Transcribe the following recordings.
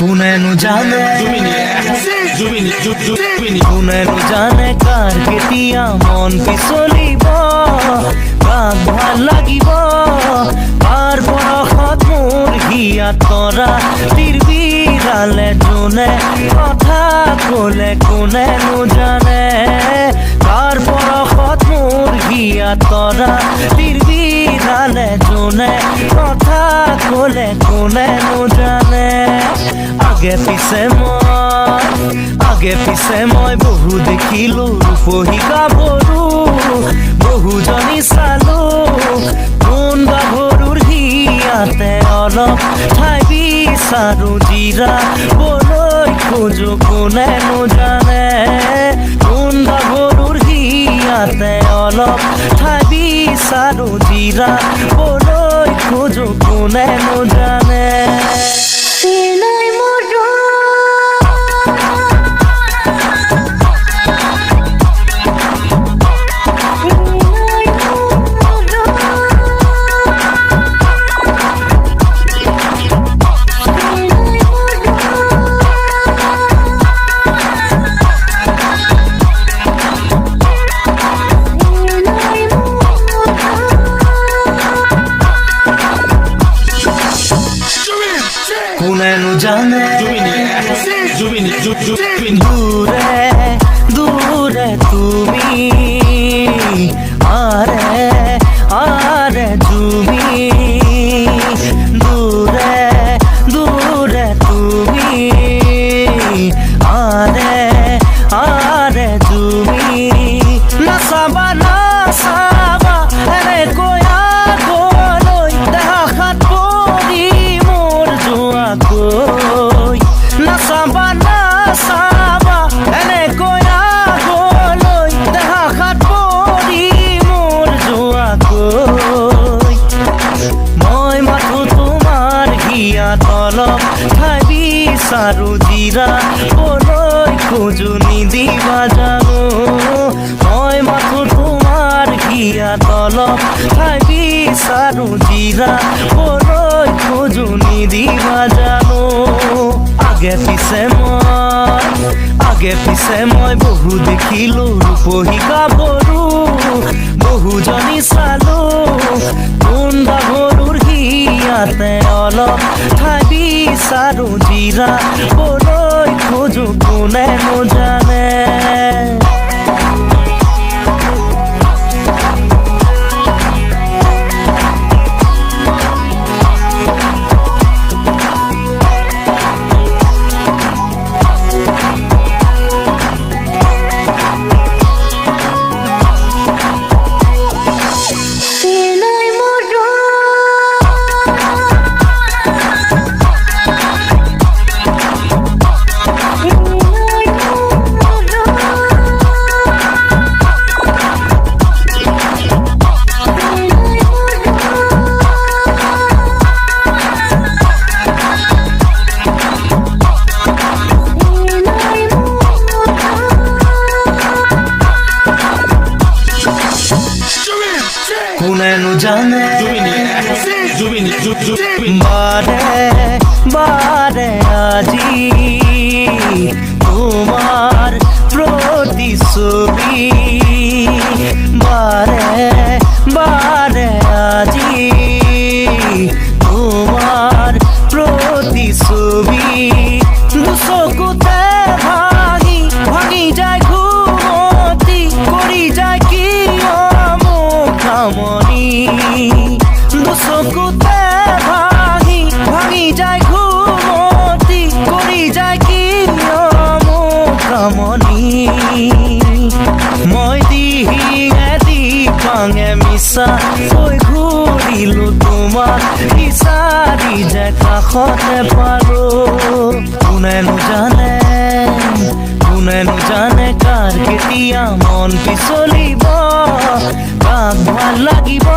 কোনেনো জানে কোনেনো জানে কাৰ কেতিয়া মন পিছলিব কাক ভাল লাগিব কাৰ বৰষত মোৰ হিয়াত তৰা তিৰবিৰালে যোনে কথা ক'লে কোনেনো জানে কাৰ বৰষত মোৰ হিয়াত তৰা তিৰবিৰালে যোনে কথা ক'লে কোনেনো জানে আগে পিছে মই বহু দেখিলো ৰূপহী গাভৰু বহুজনী চালো কোন গাভৰুৰ হিয়াতে অলপ ঠাই বিচাৰো জিৰাবলৈ খোজো কোনেনো জানে কোন গাভৰুৰ হিয়াতে অলপ ঠাই বিচাৰো জিৰাবলৈ খোজো কোনেনো জানে কোনেনো জানে দূরে দূরে তুমি আরে আরে তুমি দূরে দূরে তুমি আরে আরে তুমি নাচাবা নাচাবা এনে কয়া গলৈ দেহা হাত পৰি মোৰ যোৱাকৈ নাচাবা নাচাবা এনে কয়া গলৈ দেহা হাত পৰি মোৰ যোৱাকৈ মই মাথো তোমাৰ হিয়াত অলপ ঠাই বিচাৰো জিৰাবলৈ খোজো নিদিবা জানো মই মাথো তোমাৰ হিয়াত অলপ ঠাই বিচাৰো জিৰাবলৈ খোজো নিদিবা জানো আগে পিছে মই বহু দেখিলো ৰূপহী গাভৰু বহুজনী চালো কোন গাভৰুৰ হিয়াতে অলপ ঠাই বিচাৰো জিৰাবলৈ খোজো কোনেনো জানে কোনেনো জানে বারে বারে আজি তোমার প্রতিছবি বারে বারে আজি তোমার প্রতিছবি দুচকুতে ভাঙি ভাঙি যায় ঘুমতি কৰি যায় কি আমনি মই দিহিঙে দি পাঙে মিছা হৈ ঘূৰিলো তোমাক বিচাৰি যে কাষতে পালো কোনেনো জানে কাৰ কেতিয়া মন পিছলিব কাক ভাল লাগিব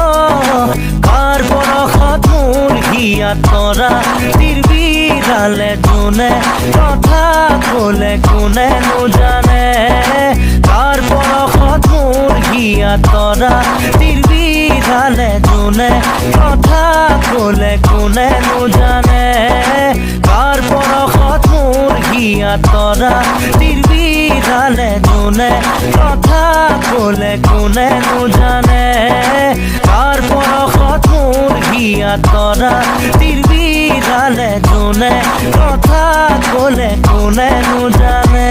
কাৰ পৰশত মোৰ হিয়াত তৰা তিৰবিৰালে যোনে কথা ক'লে কোনেনো জানে কাৰ পৰশত মোৰ হিয়াত তৰা তিৰবিৰালে যোনে কথা ক'লে কোনেনো জানে কাৰ পৰশত মোৰ হিয়াত তৰা তিৰবিৰালে যোনে কথা ক'লে কোনেনো জানে কাৰ পৰশত মোৰ হিয়াত তৰা তিৰবিৰালে যোনে কথা ক'লে কোনেনো জানে